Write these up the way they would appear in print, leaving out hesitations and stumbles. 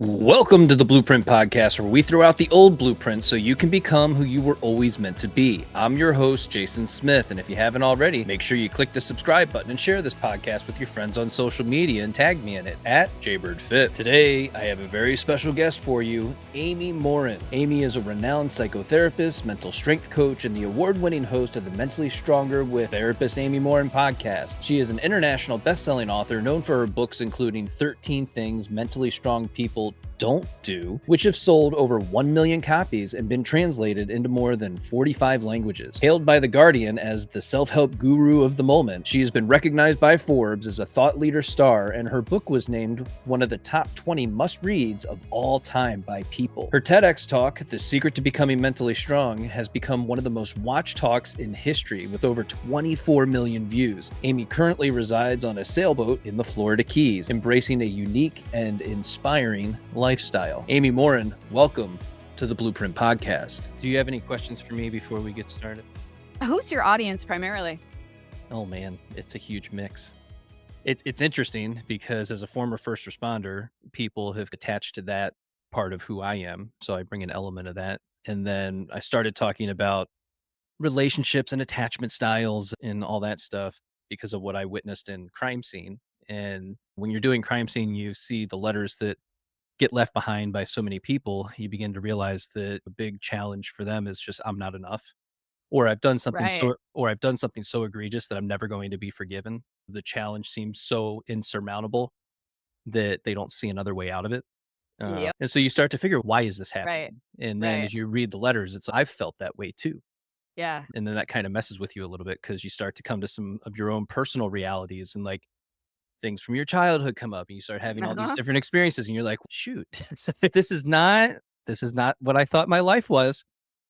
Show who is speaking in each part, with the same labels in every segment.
Speaker 1: Welcome to the Blueprint Podcast, where we throw out the old blueprints so you can become who you were always meant to be. I'm your host, Jason Smith, and if you haven't already, make sure you click the subscribe button and share this podcast with your friends on social media and tag me in it at JBirdFit. Today, I have a very special guest for you, Amy Morin. Amy is a renowned psychotherapist, mental strength coach, and the award-winning host of the Mentally Stronger with Therapist Amy Morin podcast. She is an international best-selling author known for her books including 13 Things Mentally Strong People Don't Do, which have sold over 1 million copies and been translated into more than 45 languages. Hailed by The Guardian as the self-help guru of the moment, she has been recognized by Forbes as a thought leader star, and her book was named one of the top 20 must-reads of all time by People. Her TEDx talk, The Secret to Becoming Mentally Strong, has become one of the most watched talks in history with over 24 million views. Amy currently resides on a sailboat in the Florida Keys, embracing a unique and inspiring lifestyle. Amy Morin, welcome to the Blueprint Podcast. Do you have any questions for me before we get started?
Speaker 2: Who's your audience primarily?
Speaker 1: Oh man, it's a huge mix. It's interesting because as a former first responder, people have attached to that part of who I am. So I bring an element of that. And then I started talking about relationships and attachment styles and all that stuff because of what I witnessed in crime scene. And when you're doing crime scene, you see the letters that get left behind by so many people. You begin to realize that a big challenge for them is just I'm not enough, or
Speaker 2: Right.
Speaker 1: I've done something so egregious that I'm never going to be forgiven. The challenge seems so insurmountable that they don't see another way out of it.
Speaker 2: Yep.
Speaker 1: And so you start to figure, why is this
Speaker 2: Right.
Speaker 1: happening? And then
Speaker 2: Right.
Speaker 1: as you read the letters, it's I've felt that way too.
Speaker 2: Yeah.
Speaker 1: And then that kind of messes with you a little bit because you start to come to some of your own personal realities and like things from your childhood come up and you start having all these
Speaker 2: Uh-huh.
Speaker 1: different experiences and you're like, shoot, this is not what I thought my life was.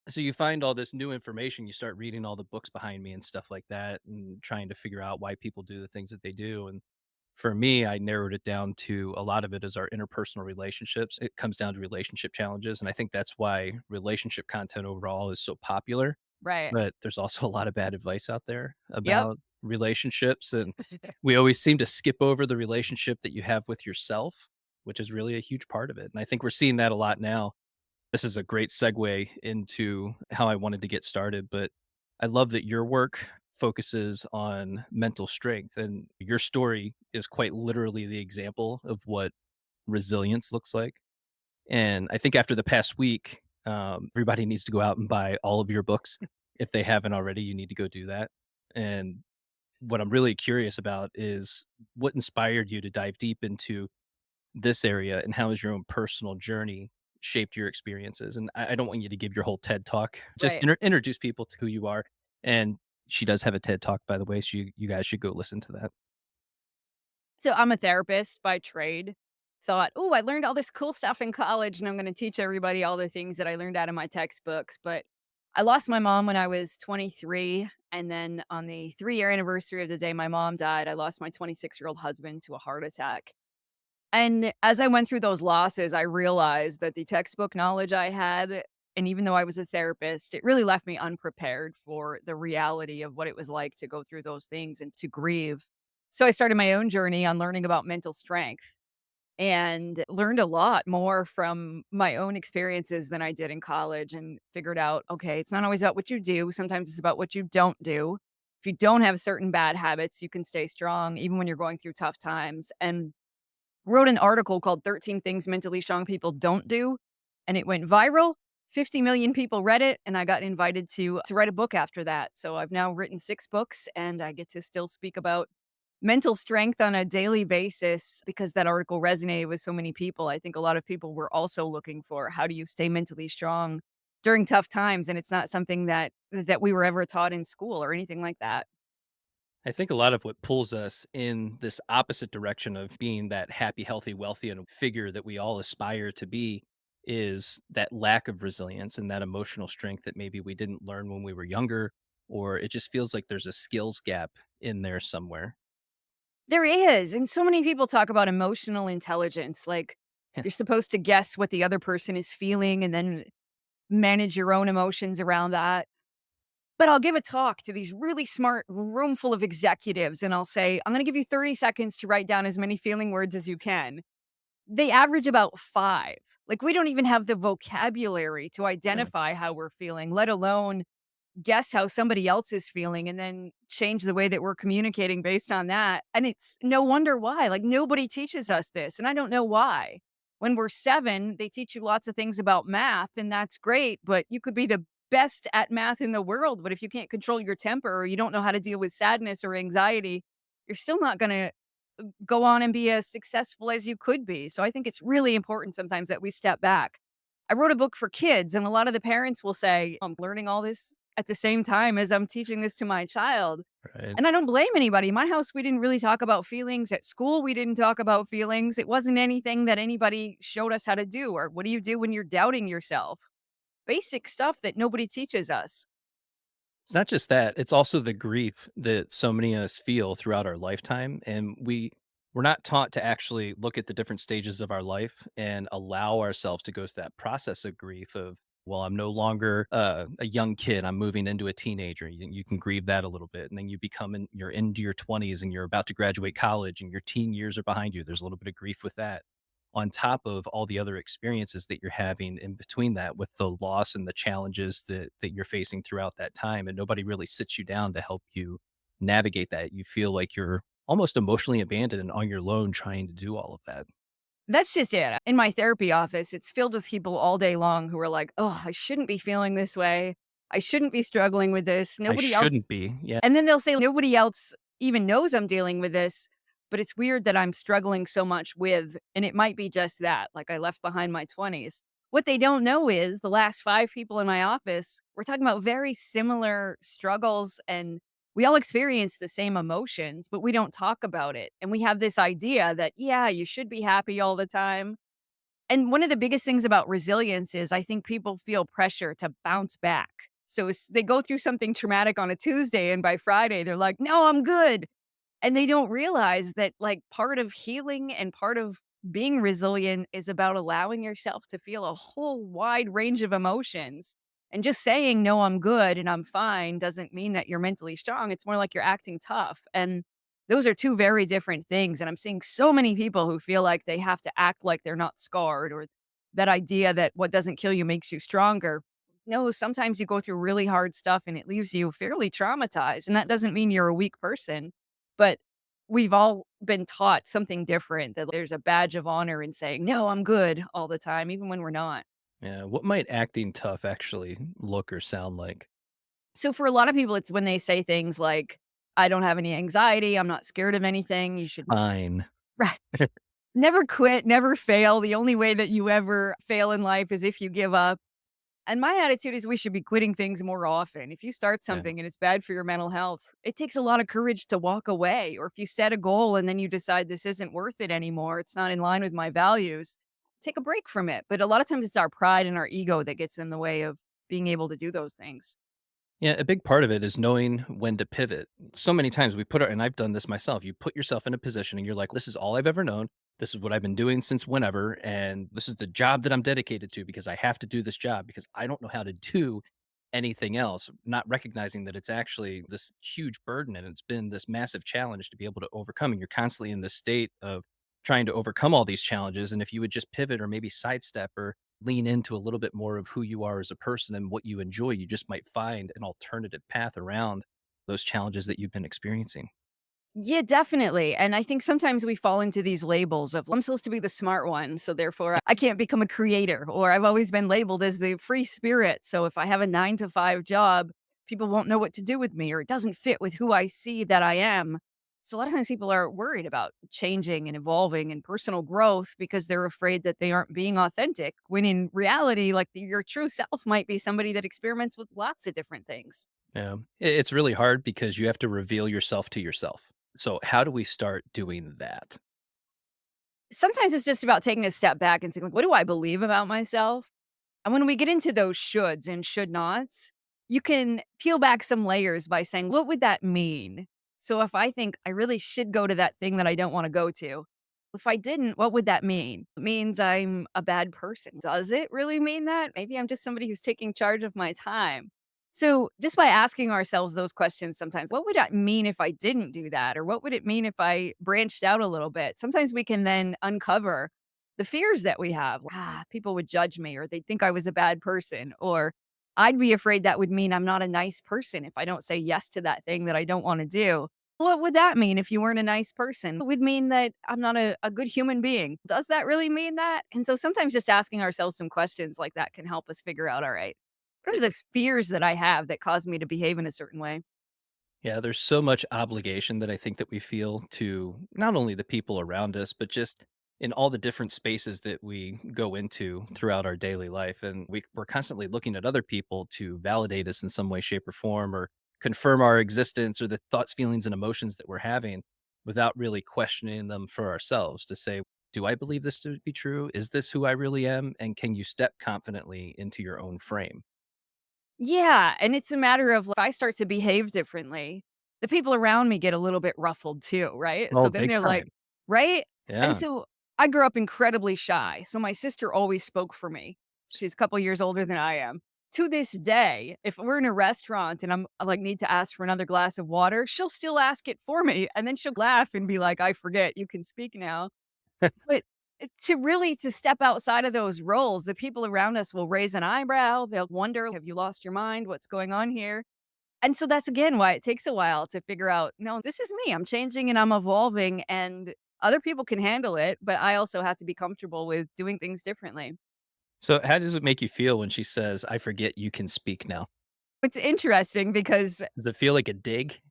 Speaker 1: So you find all this new information, you start reading all the books behind me and stuff like that and trying to figure out why people do the things that they do. And for me, I narrowed it down to a lot of it is our interpersonal relationships. It comes down to relationship challenges. And I think that's why relationship content overall is so popular.
Speaker 2: Right.
Speaker 1: But there's also a lot of bad advice out there
Speaker 2: Yep.
Speaker 1: about relationships. And we always seem to skip over the relationship that you have with yourself, which is really a huge part of it. And I think we're seeing that a lot now. This is a great segue into how I wanted to get started, but I love that your work focuses on mental strength and your story is quite literally the example of what resilience looks like. And I think after the past week, everybody needs to go out and buy all of your books. If they haven't already, you need to go do that. And what I'm really curious about is what inspired you to dive deep into this area and how has your own personal journey shaped your experiences? And I don't want you to give your whole TED talk. Just
Speaker 2: Right.
Speaker 1: introduce people to who you are. And she does have a TED talk, by the way. So you guys should go listen to that.
Speaker 2: So I'm a therapist by trade. Thought, oh, I learned all this cool stuff in college and I'm going to teach everybody all the things that I learned out of my textbooks. But I lost my mom when I was 23. And then on the 3-year anniversary of the day my mom died, I lost my 26-year-old husband to a heart attack. And as I went through those losses, I realized that the textbook knowledge I had, and even though I was a therapist, it really left me unprepared for the reality of what it was like to go through those things and to grieve. So I started my own journey on learning about mental strength and learned a lot more from my own experiences than I did in college and figured out, okay, it's not always about what you do. Sometimes it's about what you don't do. If you don't have certain bad habits, you can stay strong even when you're going through tough times. And wrote an article called 13 Things Mentally Strong People Don't Do, and it went viral. 50 million people read it, and I got invited to write a book after that. So I've now written 6 books, and I get to still speak about mental strength on a daily basis because that article resonated with so many people. I think a lot of people were also looking for how do you stay mentally strong during tough times, and it's not something that we were ever taught in school or anything like that.
Speaker 1: I think a lot of what pulls us in this opposite direction of being that happy, healthy, wealthy, and figure that we all aspire to be is that lack of resilience and that emotional strength that maybe we didn't learn when we were younger, or it just feels like there's a skills gap in there somewhere.
Speaker 2: There is, and so many people talk about emotional intelligence, like, you're supposed to guess what the other person is feeling and then manage your own emotions around that. But I'll give a talk to these really smart room full of executives, and I'll say, "I'm gonna give you 30 seconds to write down as many feeling words as you can." They average about 5. Like, we don't even have the vocabulary to
Speaker 1: Yeah.
Speaker 2: identify how we're feeling, let alone guess how somebody else is feeling and then change the way that we're communicating based on that. And it's no wonder why. Like, nobody teaches us this, and I don't know why. When we're 7, they teach you lots of things about math, and that's great, but you could be the best at math in the world, but if you can't control your temper or you don't know how to deal with sadness or anxiety, you're still not gonna go on and be as successful as you could be. So I think it's really important sometimes that we step back. I wrote a book for kids, and a lot of the parents will say, I'm learning all this at the same time as I'm teaching this to my child.
Speaker 1: Right.
Speaker 2: And I don't blame anybody. In my house, we didn't really talk about feelings. At school, we didn't talk about feelings. It wasn't anything that anybody showed us how to do. Or what do you do when you're doubting yourself? Basic stuff that nobody teaches us.
Speaker 1: It's not just that, it's also the grief that so many of us feel throughout our lifetime, and we're not taught to actually look at the different stages of our life and allow ourselves to go through that process of grief of, well, I'm no longer a young kid, I'm moving into a teenager. You can grieve that a little bit, and then you're into your 20s and you're about to graduate college and your teen years are behind you. There's a little bit of grief with that on top of all the other experiences that you're having in between that with the loss and the challenges that you're facing throughout that time, and nobody really sits you down to help you navigate that. You feel like you're almost emotionally abandoned and on your own trying to do all of that.
Speaker 2: That's just it. In my therapy office, it's filled with people all day long who are like, oh, I shouldn't be feeling this way. I shouldn't be struggling with this.
Speaker 1: I
Speaker 2: Nobody else.
Speaker 1: shouldn't be. Yeah.
Speaker 2: And then they'll say, nobody else even knows I'm dealing with this, but it's weird that I'm struggling so much with, and it might be just that, like I left behind my 20s. What they don't know is the last 5 people in my office, we're talking about very similar struggles, and we all experience the same emotions, but we don't talk about it. And we have this idea that, yeah, you should be happy all the time. And one of the biggest things about resilience is I think people feel pressure to bounce back. So they go through something traumatic on a Tuesday, and by Friday, they're like, no, I'm good. And they don't realize that, like, part of healing and part of being resilient is about allowing yourself to feel a whole wide range of emotions. And just saying, no, I'm good and I'm fine doesn't mean that you're mentally strong. It's more like you're acting tough. And those are two very different things. And I'm seeing so many people who feel like they have to act like they're not scarred, or that idea that what doesn't kill you makes you stronger. No, sometimes you go through really hard stuff and it leaves you fairly traumatized. And that doesn't mean you're a weak person, but we've all been taught something different, that there's a badge of honor in saying, "No, I'm good," all the time, even when we're not.
Speaker 1: Yeah. What might acting tough actually look or sound like?
Speaker 2: So for a lot of people, it's when they say things like, "I don't have any anxiety, I'm not scared of anything, you should"
Speaker 1: Fine.
Speaker 2: Right. Never quit, never fail. The only way that you ever fail in life is if you give up. And my attitude is we should be quitting things more often. If you start
Speaker 1: Yeah.
Speaker 2: something and it's bad for your mental health, it takes a lot of courage to walk away. Or if you set a goal and then you decide this isn't worth it anymore, it's not in line with my values, take a break from it. But a lot of times it's our pride and our ego that gets in the way of being able to do those things.
Speaker 1: Yeah, a big part of it is knowing when to pivot. So many times we put our, and I've done this myself, you put yourself in a position and you're like, this is all I've ever known. This is what I've been doing since whenever. And this is the job that I'm dedicated to because I have to do this job because I don't know how to do anything else. Not recognizing that it's actually this huge burden and it's been this massive challenge to be able to overcome. And you're constantly in this state of trying to overcome all these challenges. And if you would just pivot or maybe sidestep or lean into a little bit more of who you are as a person and what you enjoy, you just might find an alternative path around those challenges that you've been experiencing.
Speaker 2: Yeah, definitely. And I think sometimes we fall into these labels of, I'm supposed to be the smart one, so therefore I can't become a creator, or I've always been labeled as the free spirit. So if I have a 9 to 5 job, people won't know what to do with me, or it doesn't fit with who I see that I am. So a lot of times people are worried about changing and evolving and personal growth because they're afraid that they aren't being authentic. When in reality, like, your true self might be somebody that experiments with lots of different things.
Speaker 1: Yeah. It's really hard because you have to reveal yourself to yourself. So, how do we start doing that?
Speaker 2: Sometimes it's just about taking a step back and saying, like, what do I believe about myself? And when we get into those shoulds and should nots, you can peel back some layers by saying, what would that mean? So if I think I really should go to that thing that I don't want to go to, if I didn't, what would that mean? It means I'm a bad person. Does it really mean that? Maybe I'm just somebody who's taking charge of my time. So just by asking ourselves those questions sometimes, what would that mean if I didn't do that? Or what would it mean if I branched out a little bit? Sometimes we can then uncover the fears that we have. People would judge me, or they'd think I was a bad person, or I'd be afraid that would mean I'm not a nice person if I don't say yes to that thing that I don't want to do. What would that mean if you weren't a nice person? It would mean that I'm not a good human being. Does that really mean that? And so sometimes just asking ourselves some questions like that can help us figure out, all right, what are the fears that I have that cause me to behave in a certain way?
Speaker 1: Yeah, there's so much obligation that I think that we feel to not only the people around us, but just in all the different spaces that we go into throughout our daily life. And we're constantly looking at other people to validate us in some way, shape, or form, or confirm our existence or the thoughts, feelings, and emotions that we're having without really questioning them for ourselves to say, do I believe this to be true? Is this who I really am? And can you step confidently into your own frame?
Speaker 2: Yeah, and it's a matter of if I start to behave differently, the people around me get a little bit ruffled too, right? So
Speaker 1: Oh,
Speaker 2: then
Speaker 1: big
Speaker 2: they're like,
Speaker 1: time.
Speaker 2: right? And
Speaker 1: Yeah.
Speaker 2: so I grew up incredibly shy. So my sister always spoke for me. She's a couple years older than I am. To this day, if we're in a restaurant and I like need to ask for another glass of water, she'll still ask it for me and then she'll laugh and be like, "I forget, you can speak now." But to step outside of those roles, the people around us will raise an eyebrow. They'll wonder, "Have you lost your mind? What's going on here?" And so that's again why it takes a while to figure out, "No, this is me. I'm changing and I'm evolving, and other people can handle it, but I also have to be comfortable with doing things differently."
Speaker 1: So, how does it make you feel when she says, "I forget you can speak now"?
Speaker 2: It's interesting because
Speaker 1: Does it feel like a dig?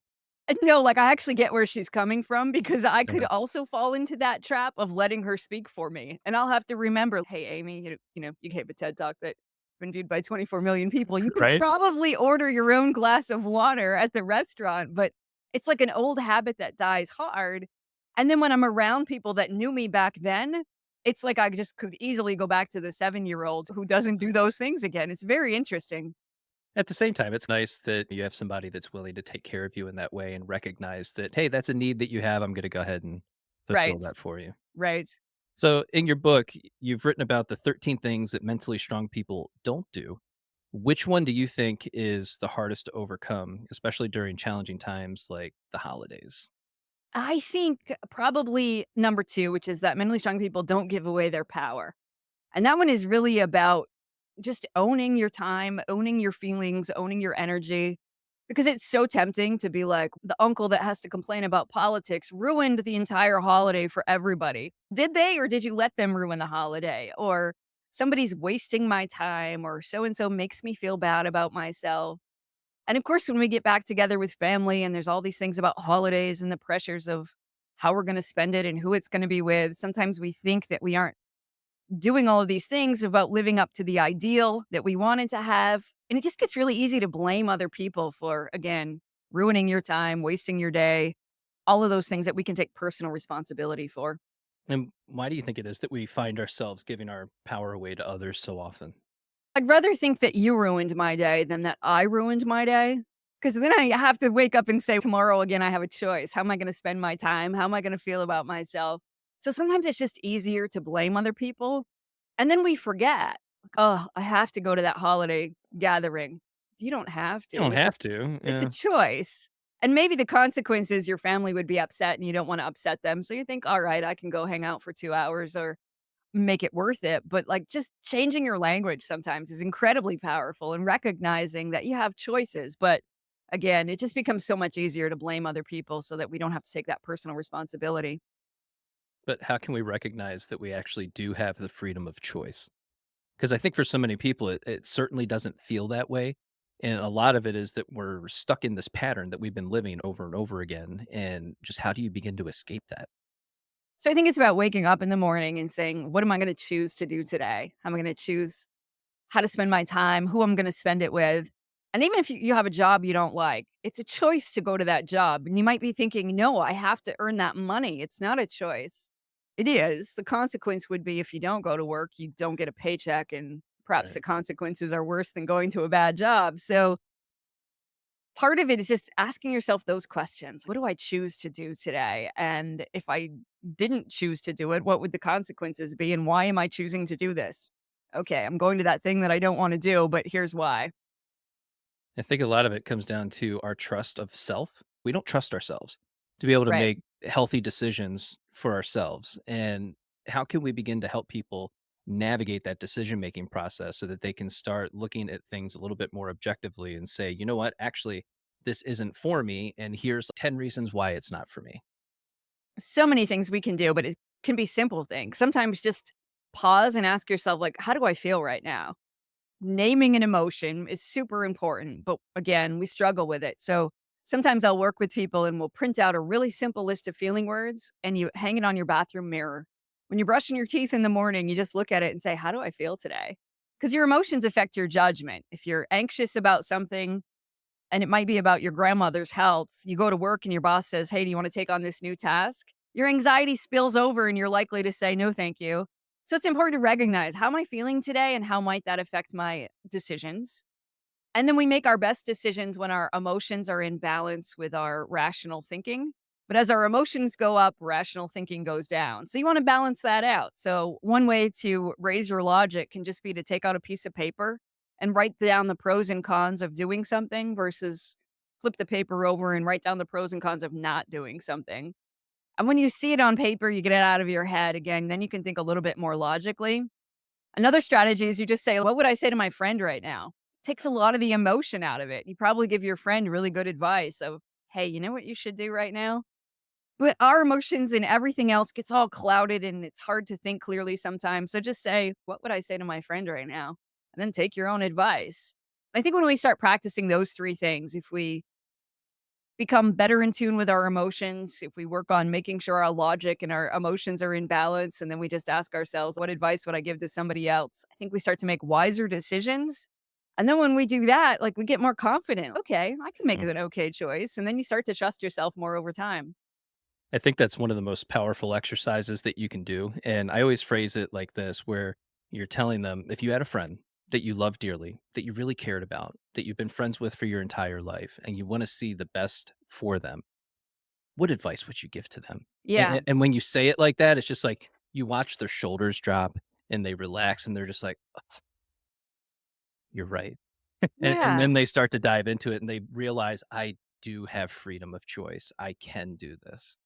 Speaker 2: no, like, I actually get where she's coming from because I could
Speaker 1: Yeah.
Speaker 2: also fall into that trap of letting her speak for me, and I'll have to remember, "Hey, Amy, you gave a TED Talk that been viewed by 24 million people. You could
Speaker 1: Right?
Speaker 2: probably order your own glass of water at the restaurant," but it's like an old habit that dies hard, and then when I'm around people that knew me back then, it's like I just could easily go back to the seven-year-old who doesn't do those things again. It's very interesting.
Speaker 1: At the same time, it's nice that you have somebody that's willing to take care of you in that way and recognize that, "Hey, that's a need that you have. I'm gonna go ahead and fulfill
Speaker 2: Right,
Speaker 1: that for you."
Speaker 2: right.
Speaker 1: So, in your book, you've written about the 13 things that mentally strong people don't do. Which one do you think is the hardest to overcome, especially during challenging times like the holidays?
Speaker 2: I think probably number 2, which is that mentally strong people don't give away their power. And that one is really about just owning your time, owning your feelings, owning your energy. Because it's so tempting to be like, the uncle that has to complain about politics ruined the entire holiday for everybody. Did they, or did you let them ruin the holiday? Or somebody's wasting my time, or so and so makes me feel bad about myself. And of course, when we get back together with family and there's all these things about holidays and the pressures of how we're going to spend it and who it's going to be with, sometimes we think that we aren't doing all of these things about living up to the ideal that we wanted to have. And it just gets really easy to blame other people for, again, ruining your time, wasting your day, all of those things that we can take personal responsibility for.
Speaker 1: And why do you think it is that we find ourselves giving our power away to others so often?
Speaker 2: I'd rather think that you ruined my day than that I ruined my day. Because then I have to wake up and say, tomorrow again, I have a choice. How am I going to spend my time? How am I going to feel about myself? So sometimes it's just easier to blame other people. And then we forget, like, oh, I have to go to that holiday gathering. You don't have
Speaker 1: You
Speaker 2: to.
Speaker 1: don't have to.
Speaker 2: It's a
Speaker 1: Yeah.
Speaker 2: choice. And maybe the consequence is your family would be upset and you don't want to upset them. So you think, all right, I can go hang out for 2 hours or make it worth it. But like just changing your language sometimes is incredibly powerful and recognizing that you have choices. But again, it just becomes so much easier to blame other people so that we don't have to take that personal responsibility.
Speaker 1: But how can we recognize that we actually do have the freedom of choice? Because I think for so many people, it certainly doesn't feel that way. And a lot of it is that we're stuck in this pattern that we've been living over and over again. And just how do you begin to escape that?
Speaker 2: So I think it's about waking up in the morning and saying, what am I going to choose to do today? How am I going to choose how to spend my time, who I'm going to spend it with? And even if you have a job you don't like, it's a choice to go to that job. And you might be thinking, no, I have to earn that money. It's not a choice. It is. The consequence would be if you don't go to work, you don't get a paycheck. And perhaps
Speaker 1: Right.
Speaker 2: the consequences are worse than going to a bad job. So part of it is just asking yourself those questions. What do I choose to do today? And if I didn't choose to do it, what would the consequences be? And why am I choosing to do this? Okay, I'm going to that thing that I don't want to do, but here's why.
Speaker 1: I think a lot of it comes down to our trust of self. We don't trust ourselves to be able to
Speaker 2: Right.
Speaker 1: make healthy decisions for ourselves. And how can we begin to help people navigate that decision making process so that they can start looking at things a little bit more objectively and say, you know what, actually, this isn't for me. And here's 10 reasons why it's not for me.
Speaker 2: So many things we can do, but it can be simple things. Sometimes just pause and ask yourself, like, how do I feel right now? Naming an emotion is super important, but again, we struggle with it. So sometimes I'll work with people and we'll print out a really simple list of feeling words and you hang it on your bathroom mirror. When you're brushing your teeth in the morning, you just look at it and say, how do I feel today? Because your emotions affect your judgment. If you're anxious about something, and it might be about your grandmother's health. You go to work and your boss says, "Hey, do you want to take on this new task?" Your anxiety spills over and you're likely to say, "No, thank you." So it's important to recognize, how am I feeling today and how might that affect my decisions? And then we make our best decisions when our emotions are in balance with our rational thinking. But as our emotions go up, rational thinking goes down. So you want to balance that out. So one way to raise your logic can just be to take out a piece of paper and write down the pros and cons of doing something versus flip the paper over and write down the pros and cons of not doing something. And when you see it on paper, you get it out of your head again, then you can think a little bit more logically. Another strategy is you just say, "What would I say to my friend right now?" Takes a lot of the emotion out of it. You probably give your friend really good advice of, "Hey, you know what you should do right now?" But our emotions and everything else gets all clouded and it's hard to think clearly sometimes. So just say, "What would I say to my friend right now?" And then take your own advice. I think when we start practicing those 3 things, if we become better in tune with our emotions, if we work on making sure our logic and our emotions are in balance, and then we just ask ourselves, what advice would I give to somebody else? I think we start to make wiser decisions. And then when we do that, like we get more confident. Okay, I can make
Speaker 1: Mm.
Speaker 2: an okay choice. And then you start to trust yourself more over time.
Speaker 1: I think that's one of the most powerful exercises that you can do. And I always phrase it like this, where you're telling them, if you had a friend that you love dearly, that you really cared about, that you've been friends with for your entire life, and you want to see the best for them, what advice would you give to them?
Speaker 2: Yeah.
Speaker 1: And when you say it like that, it's just like you watch their shoulders drop and they relax and they're just like, you're right. And
Speaker 2: Yeah.
Speaker 1: then they start to dive into it and they realize I do have freedom of choice. I can do this.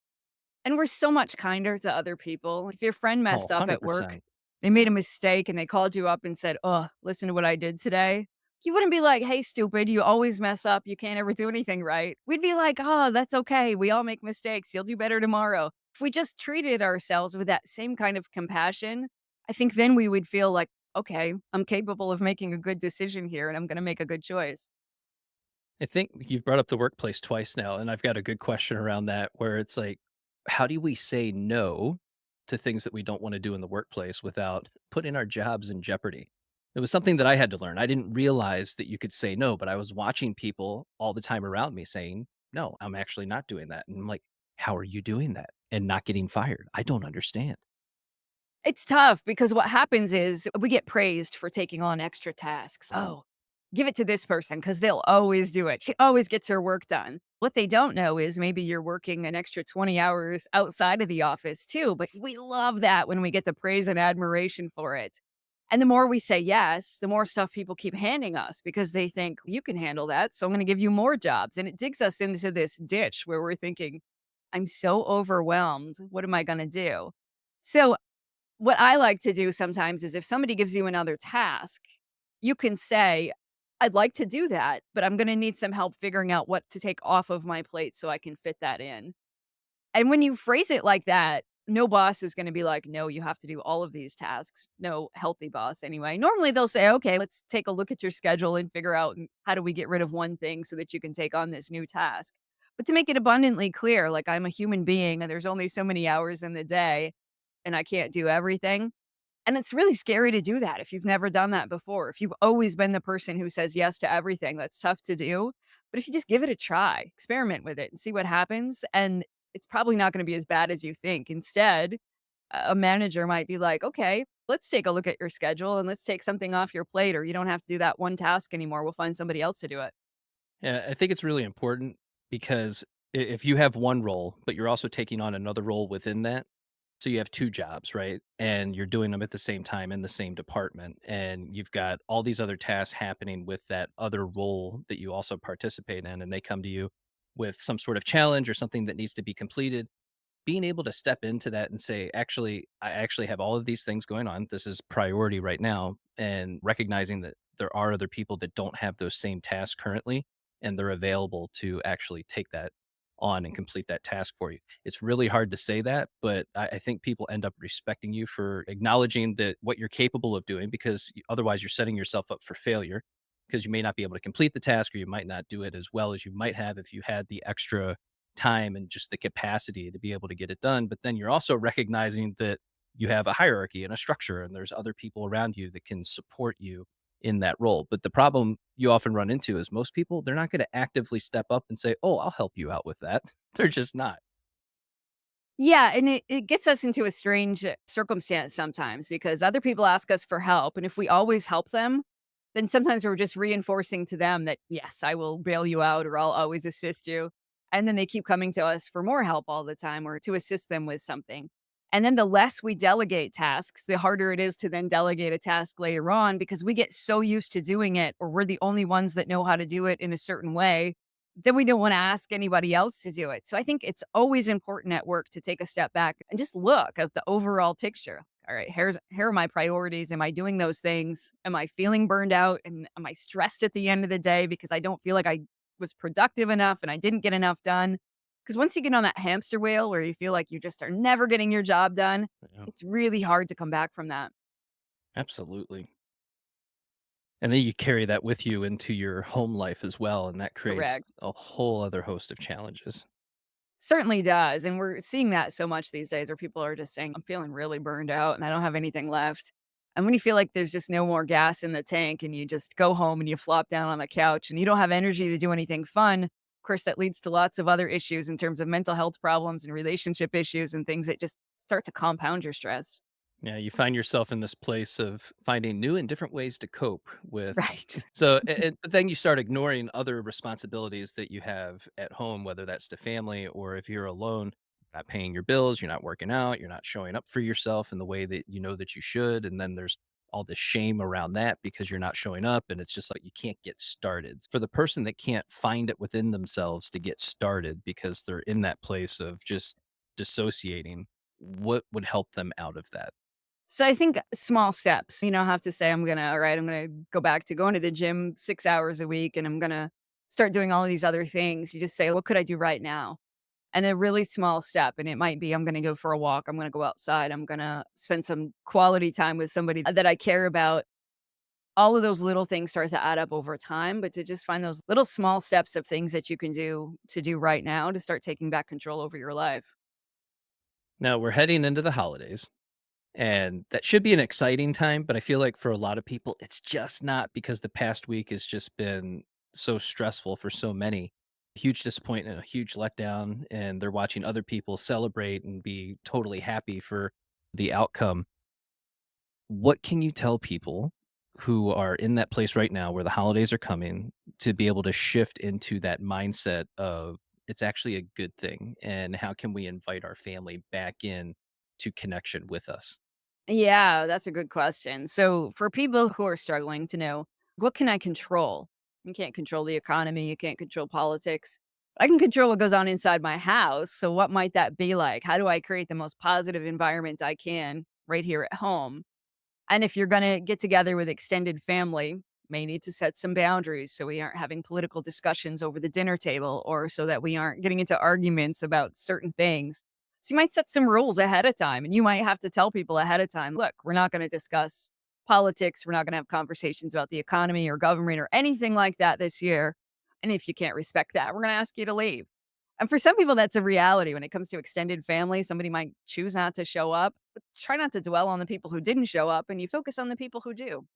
Speaker 2: And we're so much kinder to other people. If your friend
Speaker 1: Oh,
Speaker 2: messed up at work,
Speaker 1: 100%.
Speaker 2: they made a mistake and they called you up and said, "Oh, listen to what I did today." You wouldn't be like, "Hey, stupid, you always mess up. You can't ever do anything right." We'd be like, "Oh, that's okay. We all make mistakes. You'll do better tomorrow." If we just treated ourselves with that same kind of compassion, I think then we would feel like, "Okay, I'm capable of making a good decision here and I'm going to make a good choice."
Speaker 1: I think you've brought up the workplace twice now, and I've got a good question around that where it's like, how do we say no to things that we don't want to do in the workplace without putting our jobs in jeopardy? It was something that I had to learn. I didn't realize that you could say no, but I was watching people all the time around me saying, no, I'm actually not doing that. And I'm like, how are you doing that and not getting fired? I don't understand.
Speaker 2: It's tough because what happens is we get praised for taking on extra tasks. "Oh, give it to this person because 'cause they'll always do it. She always gets her work done." What they don't know is maybe you're working an extra 20 hours outside of the office too, but we love that when we get the praise and admiration for it. And the more we say yes, the more stuff people keep handing us because they think, "You can handle that, so I'm gonna give you more jobs." And it digs us into this ditch where we're thinking, "I'm so overwhelmed. What am I gonna do?" So what I like to do sometimes is if somebody gives you another task, you can say, "I'd like to do that, but I'm gonna need some help figuring out what to take off of my plate so I can fit that in." And when you phrase it like that, no boss is gonna be like, "No, you have to do all of these tasks." No healthy boss anyway. Normally, they'll say, "Okay, let's take a look at your schedule and figure out how do we get rid of one thing so that you can take on this new task." But to make it abundantly clear, like, I'm a human being and there's only so many hours in the day and I can't do everything. And it's really scary to do that if you've never done that before. If you've always been the person who says yes to everything, that's tough to do. But if you just give it a try, experiment with it and see what happens, and it's probably not going to be as bad as you think. Instead, a manager might be like, okay, let's take a look at your schedule and let's take something off your plate, or you don't have to do that one task anymore. We'll find somebody else to do it.
Speaker 1: Yeah, I think it's really important because if you have one role, but you're also taking on another role within that, so you have 2 jobs, right? And you're doing them at the same time in the same department, and you've got all these other tasks happening with that other role that you also participate in, and they come to you with some sort of challenge or something that needs to be completed. being able to step into that and say, actually, I actually have all of these things going on. This is priority right now. And recognizing that there are other people that don't have those same tasks currently, and they're available to actually take that on and complete that task for you. It's really hard to say that, but I think people end up respecting you for acknowledging that what you're capable of doing, because otherwise you're setting yourself up for failure because you may not be able to complete the task, or you might not do it as well as you might have if you had the extra time and just the capacity to be able to get it done. But then you're also recognizing that you have a hierarchy and a structure, and there's other people around you that can support you in that role. But the problem you often run into is most people, they're not going to actively step up and say, "Oh, I'll help you out with that." They're just not.
Speaker 2: Yeah, and it gets us into a strange circumstance sometimes because other people ask us for help, and if we always help them, then sometimes we're just reinforcing to them that, "Yes, I will bail you out or I'll always assist you." And then they keep coming to us for more help all the time or to assist them with something. And then the less we delegate tasks, the harder it is to then delegate a task later on because we get so used to doing it or we're the only ones that know how to do it in a certain way, then we don't wanna ask anybody else to do it. So I think it's always important at work to take a step back and just look at the overall picture. All right, here are my priorities. Am I doing those things? Am I feeling burned out? And am I stressed at the end of the day because I don't feel like I was productive enough and I didn't get enough done? Because once you get on that hamster wheel where you feel like you just are never getting your job done,
Speaker 1: Yeah,
Speaker 2: it's really hard to come back from that.
Speaker 1: absolutely. And then you carry that with you into your home life as well, and that creates
Speaker 2: Correct.
Speaker 1: a whole other host of challenges.
Speaker 2: Certainly does, and we're seeing that so much these days where people are just saying, "I'm feeling really burned out and I don't have anything left." And when you feel like there's just no more gas in the tank and you just go home and you flop down on the couch and you don't have energy to do anything fun, of course, that leads to lots of other issues in terms of mental health problems and relationship issues and things that just start to compound your stress.
Speaker 1: Yeah, you find yourself in this place of finding new and different ways to cope with.
Speaker 2: Right.
Speaker 1: So, but then you start ignoring other responsibilities that you have at home, whether that's to family or if you're alone, not paying your bills, you're not working out, you're not showing up for yourself in the way that you know that you should. And then there's all this shame around that because you're not showing up. And it's just like you can't get started. For the person that can't find it within themselves to get started because they're in that place of just dissociating, what would help them out of that?
Speaker 2: So I think small steps, you don't have to say, all right, I'm gonna go back to going to the gym 6 hours a week and I'm gonna start doing all of these other things. You just say, what could I do right now? And a really small step. And it might be, I'm gonna go for a walk. I'm gonna go outside. I'm gonna spend some quality time with somebody that I care about. All of those little things start to add up over time, but to just find those little small steps of things that you can do to do right now to start taking back control over your life.
Speaker 1: Now we're heading into the holidays, and that should be an exciting time, but I feel like for a lot of people, it's just not because the past week has just been so stressful for so many. Huge disappointment, a huge letdown, and they're watching other people celebrate and be totally happy for the outcome. What can you tell people who are in that place right now where the holidays are coming to be able to shift into that mindset of it's actually a good thing? And how can we invite our family back in to connection with us?
Speaker 2: Yeah, that's a good question. So, for people who are struggling to know, what can I control? You can't control the economy, you can't control politics. I can control what goes on inside my house. So, what might that be like? How do I create the most positive environment I can right here at home? And if you're going to get together with extended family, may need to set some boundaries so we aren't having political discussions over the dinner table or so that we aren't getting into arguments about certain things. So you might set some rules ahead of time and you might have to tell people ahead of time, look, we're not going to discuss politics, we're not going to have conversations about the economy or government or anything like that this year. And if you can't respect that, we're going to ask you to leave. And for some people, that's a reality when it comes to extended family. Somebody might choose not to show up, but try not to dwell on the people who didn't show up and you focus on the people who do.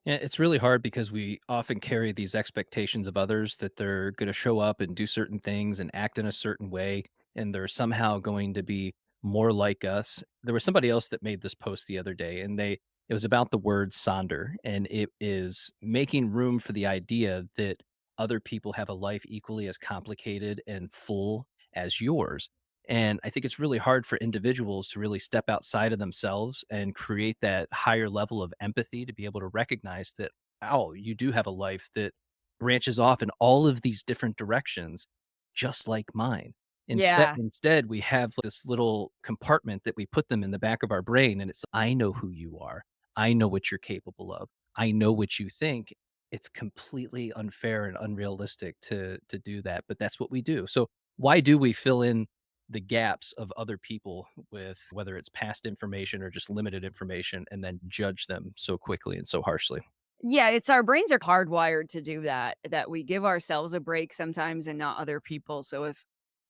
Speaker 1: Yeah, it's really hard because we often carry these expectations of others that they're going to show up and do certain things and act in a certain way, and they're somehow going to be more like us. There was somebody else that made this post the other day, and it was about the word sonder, and it is making room for the idea that other people have a life equally as complicated and full as yours. And I think it's really hard for individuals to really step outside of themselves and create that higher level of empathy to be able to recognize that, oh, you do have a life that branches off in all of these different directions, just like mine.
Speaker 2: Yeah.
Speaker 1: Instead, we have this little compartment that we put them in the back of our brain, and it's, "I know who you are. I know what you're capable of. I know what you think." It's completely unfair and unrealistic to do that, but that's what we do. So, why do we fill in the gaps of other people with whether it's past information or just limited information and then judge them so quickly and so harshly?
Speaker 2: Yeah, it's our brains are hardwired to do that, that we give ourselves a break sometimes and not other people. So if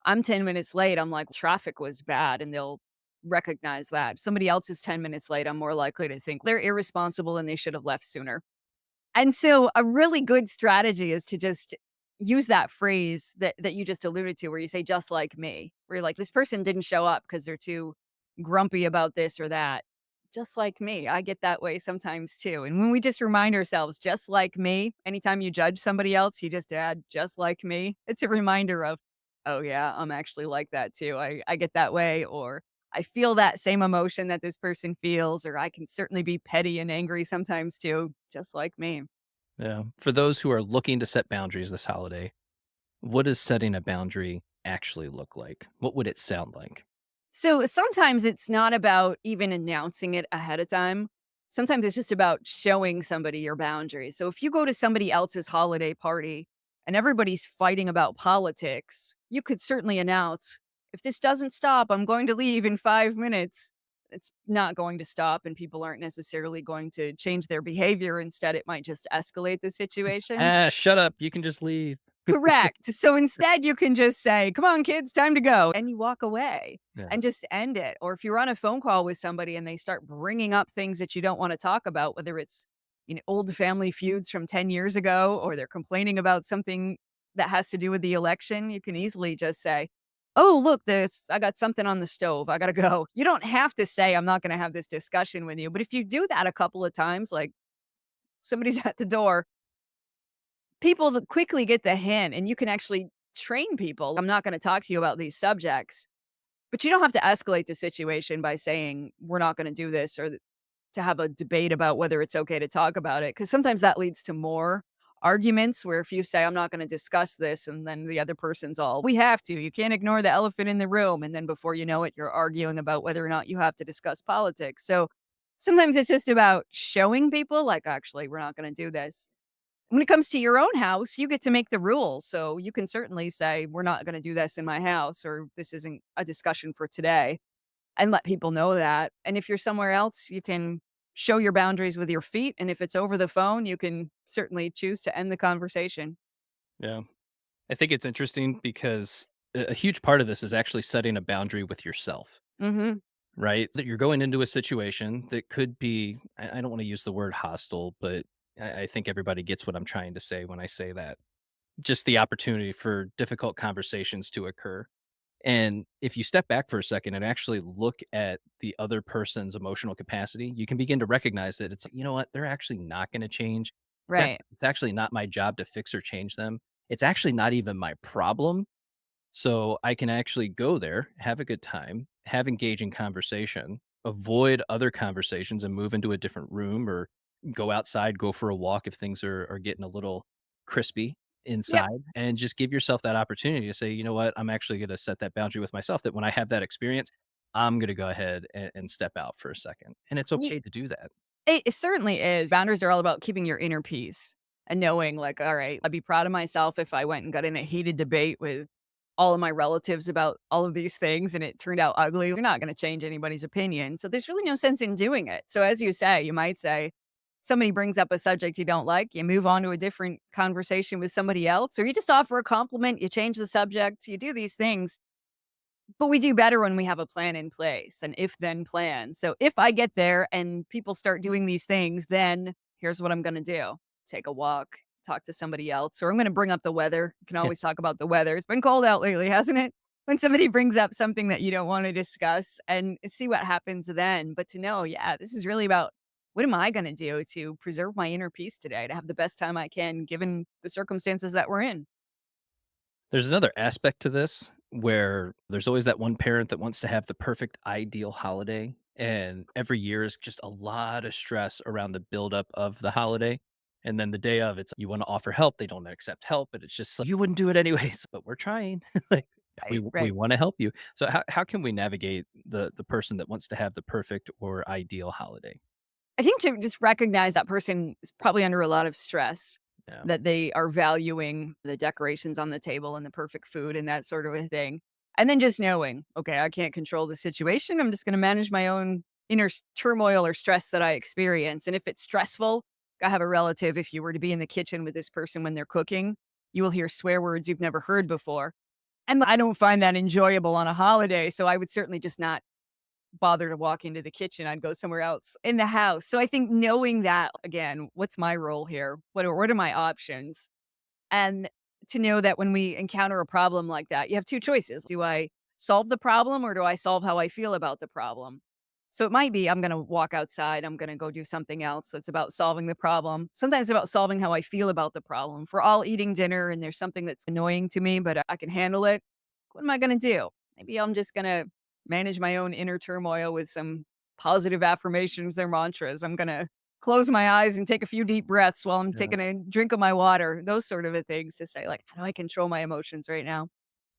Speaker 2: I'm 10 minutes late, I'm like, traffic was bad, and they'll recognize that. If somebody else is 10 minutes late, I'm more likely to think they're irresponsible and they should have left sooner. And so a really good strategy is to just use that phrase that you just alluded to where you say, "Just like me," where you're like, "This person didn't show up because 'cause they're too grumpy about this or that." Just like me. I get that way sometimes too. And when we just remind ourselves, "Just like me," anytime you judge somebody else, you just add, "Just like me." It's a reminder of, "Oh, yeah, I'm actually like that too. I get that way," or "I feel that same emotion that this person feels," or "I can certainly be petty and angry sometimes too, just like me."
Speaker 1: Yeah. For those who are looking to set boundaries this holiday, what does setting a boundary actually look like? What would it sound like?
Speaker 2: So sometimes it's not about even announcing it ahead of time. Sometimes it's just about showing somebody your boundaries. So if you go to somebody else's holiday party and everybody's fighting about politics, you could certainly announce, if this doesn't stop, I'm going to leave in 5 minutes. It's not going to stop, and people aren't necessarily going to change their behavior. Instead, it might just escalate the situation.
Speaker 1: Ah, shut up. You can just leave.
Speaker 2: Correct. So instead, you can just say, "Come on, kids, time to go," and you walk away
Speaker 1: Yeah.
Speaker 2: and just end it. Or if you're on a phone call with somebody and they start bringing up things that you don't wanna talk about, whether it's, old family feuds from 10 years ago, or they're complaining about something that has to do with the election, you can easily just say, "Oh, look, this I got something on the stove. I gotta go." You don't have to say, "I'm not gonna have this discussion with you," but if you do that a couple of times, like somebody's at the door, people that quickly get the hint, and you can actually train people. "I'm not gonna talk to you about these subjects," but you don't have to escalate the situation by saying, "We're not gonna do this," or to have a debate about whether it's okay to talk about it. Because sometimes that leads to more arguments where if you say, "I'm not gonna discuss this," and then the other person's all, "We have to. You can't ignore the elephant in the room," and then before you know it, you're arguing about whether or not you have to discuss politics. So, sometimes it's just about showing people, like, "Actually, we're not gonna do this." When it comes to your own house, you get to make the rules. So you can certainly say, "We're not going to do this in my house," or "This isn't a discussion for today," and let people know that. And if you're somewhere else, you can show your boundaries with your feet. And if it's over the phone, you can certainly choose to end the conversation.
Speaker 1: Yeah. I think it's interesting because a huge part of this is actually setting a boundary with yourself,
Speaker 2: Hmm.
Speaker 1: right? That you're going into a situation that could be, I don't want to use the word hostile, but I think everybody gets what I'm trying to say when I say that. Just the opportunity for difficult conversations to occur. And if you step back for a second and actually look at the other person's emotional capacity, you can begin to recognize that it's, you know what, they're actually not going to change.
Speaker 2: Right.
Speaker 1: It's actually not my job to fix or change them. It's actually not even my problem. So I can actually go there, have a good time, have engaging conversation, avoid other conversations and move into a different room or go outside, go for a walk if things are getting a little crispy
Speaker 2: Yep.
Speaker 1: inside and just give yourself that opportunity to say, you know what, I'm actually going to set that boundary with myself that when I have that experience, I'm going to go ahead and step out for a second. And it's
Speaker 2: Ye-
Speaker 1: okay to do that.
Speaker 2: It certainly is. Boundaries are all about keeping your inner peace and knowing, like, all right, I'd be proud of myself if I went and got in a heated debate with all of my relatives about all of these things and it turned out ugly. You're not going to change anybody's opinion. So there's really no sense in doing it. So, as you say, you might say, somebody brings up a subject you don't like, you move on to a different conversation with somebody else, or you just offer a compliment, you change the subject, you do these things, but we do better when we have a plan in place, an if then plan. So if I get there and people start doing these things, then here's what I'm going to do: take a walk, talk to somebody else, or I'm going to bring up the weather. You can always talk about the weather. It's been cold out lately, hasn't it? When somebody brings up something that you don't want to discuss and see what happens then. But to know, yeah, this is really about what am I going to do to preserve my inner peace today, to have the best time I can given the circumstances that we're in.
Speaker 1: There's another aspect to this where there's always that one parent that wants to have the perfect ideal holiday. And every year is just a lot of stress around the buildup of the holiday. And then the day of, it's you want to offer help. They don't accept help, but it's just like, you wouldn't do it anyways, but we're trying. Like,
Speaker 2: Right,
Speaker 1: We
Speaker 2: right.
Speaker 1: want to help you. So how can we navigate the person that wants to have the perfect or ideal holiday?
Speaker 2: I think to just recognize that person is probably under a lot of stress,
Speaker 1: Yeah.
Speaker 2: that they are valuing the decorations on the table and the perfect food and that sort of a thing. And then just knowing, okay, I can't control the situation. I'm just going to manage my own turmoil or stress that I experience. And if it's stressful, I have a relative. If you were to be in the kitchen with this person when they're cooking, you will hear swear words you've never heard before. And I don't find that enjoyable on a holiday. So I would certainly just not bother to walk into the kitchen. I'd go somewhere else in the house. So I think knowing that, again, what's my role here? What are my options? And to know that when we encounter a problem like that, you have two choices. Do I solve the problem or do I solve how I feel about the problem? So it might be I'm going to walk outside, I'm going to go do something else that's about solving the problem. Sometimes it's about solving how I feel about the problem. If we're all eating dinner and there's something that's annoying to me, but I can handle it, what am I going to do? Maybe I'm just going to manage my own inner turmoil with some positive affirmations or mantras. I'm going to close my eyes and take a few deep breaths while I'm
Speaker 1: Yeah.
Speaker 2: taking a drink of my water, those sort of a things to say, like, how do I control my emotions right now?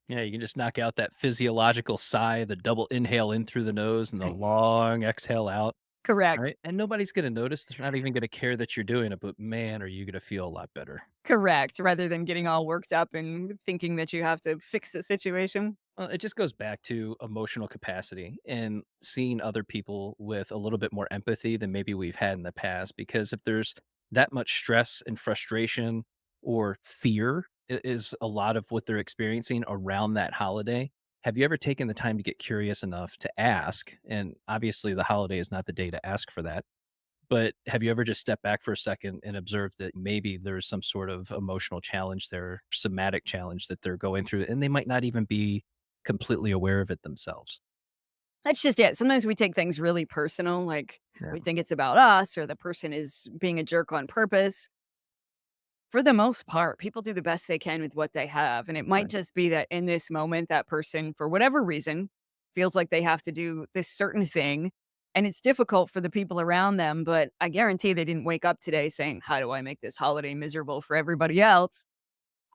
Speaker 1: Yeah, you can just knock out that physiological sigh, the double inhale in through the nose and the long exhale out.
Speaker 2: Correct.
Speaker 1: Right? And nobody's gonna notice. They're not even gonna care that you're doing it, but man, are you gonna feel a lot better.
Speaker 2: Correct. Rather than getting all worked up and thinking that you have to fix the situation.
Speaker 1: Well, it just goes back to emotional capacity and seeing other people with a little bit more empathy than maybe we've had in the past. Because if there's that much stress and frustration or fear is a lot of what they're experiencing around that holiday. Have you ever taken the time to get curious enough to ask? And obviously, the holiday is not the day to ask for that. But have you ever just stepped back for a second and observed that maybe there's some sort of emotional challenge there, somatic challenge that they're going through, and they might not even be completely aware of it themselves?
Speaker 2: That's just it. Sometimes we take things really personal, like
Speaker 1: Yeah,
Speaker 2: we think it's about us or the person is being a jerk on purpose. For the most part, people do the best they can with what they have. And it might
Speaker 1: right.
Speaker 2: just be that in this moment, that person, for whatever reason, feels like they have to do this certain thing. And it's difficult for the people around them. But I guarantee they didn't wake up today saying, how do I make this holiday miserable for everybody else?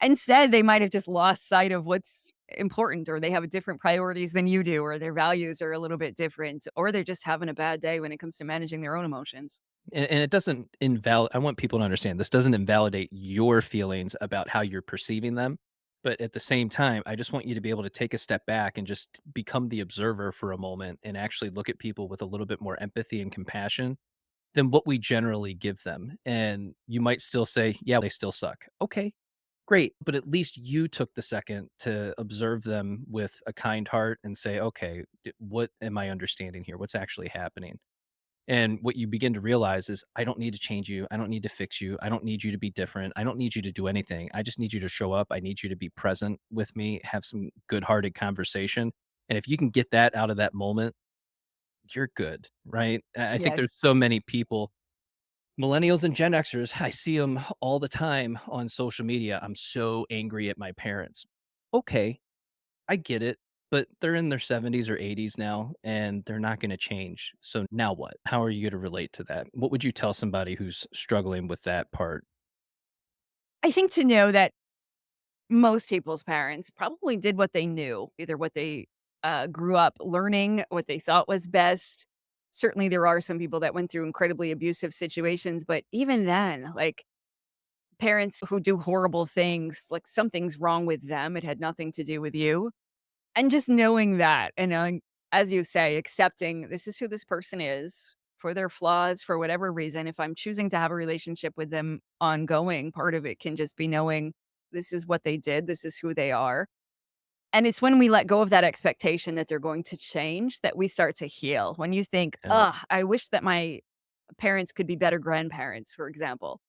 Speaker 2: Instead, they might have just lost sight of what's important, or they have different priorities than you do, or their values are a little bit different, or they're just having a bad day when it comes to managing their own emotions.
Speaker 1: And it doesn't invalidate. I want people to understand this doesn't invalidate your feelings about how you're perceiving them. But at the same time, I just want you to be able to take a step back and just become the observer for a moment and actually look at people with a little bit more empathy and compassion than what we generally give them. And you might still say, yeah, they still suck. Okay, great. But at least you took the second to observe them with a kind heart and say, okay, what am I understanding here? What's actually happening? And what you begin to realize is, I don't need to change you. I don't need to fix you. I don't need you to be different. I don't need you to do anything. I just need you to show up. I need you to be present with me, have some good hearted conversation. And if you can get that out of that moment, you're good. Right. I think there's
Speaker 2: Yes.
Speaker 1: so many people, millennials and Gen Xers, I see them all the time on social media. I'm so angry at my parents. Okay, I get it, but they're in their 70s or 80s now and they're not going to change. So now what? How are you going to relate to that? What would you tell somebody who's struggling with that part?
Speaker 2: I think to know that most people's parents probably did what they knew, either what they grew up learning, what they thought was best. Certainly, there are some people that went through incredibly abusive situations, but even then, like parents who do horrible things, like something's wrong with them. It had nothing to do with you. And just knowing that, and as you say, accepting this is who this person is for their flaws, for whatever reason. If I'm choosing to have a relationship with them ongoing, part of it can just be knowing this is what they did, this is who they are. And it's when we let go of that expectation that they're going to change that we start to heal. When you think,
Speaker 1: Yeah.
Speaker 2: ugh, I wish that my parents could be better grandparents, for example.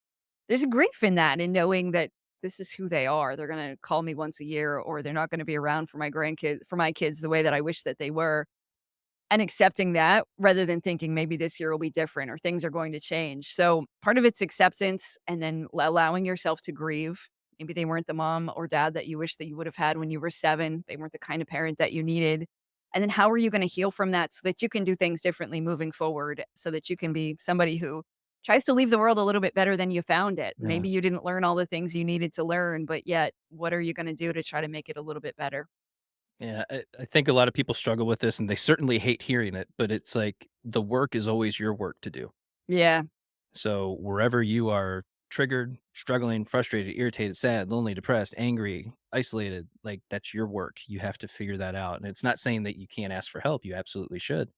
Speaker 2: There's a grief in that, in knowing that this is who they are. They're gonna call me once a year, or they're not gonna be around for my kids the way that I wish that they were, and accepting that rather than thinking maybe this year will be different or things are going to change. So, part of it's acceptance and then allowing yourself to grieve. Maybe they weren't the mom or dad that you wish that you would have had when you were 7. They weren't the kind of parent that you needed. And then how are you gonna heal from that so that you can do things differently moving forward, so that you can be somebody who tries to leave the world a little bit better than you found it.
Speaker 1: Yeah.
Speaker 2: Maybe you didn't learn all the things you needed to learn, but yet what are you gonna do to try to make it a little bit better?
Speaker 1: Yeah, I think a lot of people struggle with this and they certainly hate hearing it, but it's like the work is always your work to do.
Speaker 2: Yeah,
Speaker 1: So wherever you are triggered, struggling, frustrated, irritated, sad, lonely, depressed, angry, isolated, like that's your work. You have to figure that out. And it's not saying that you can't ask for help. You absolutely should.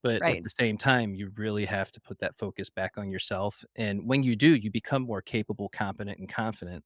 Speaker 1: But at
Speaker 2: right.
Speaker 1: the same time, you really have to put that focus back on yourself. And when you do, you become more capable, competent, and confident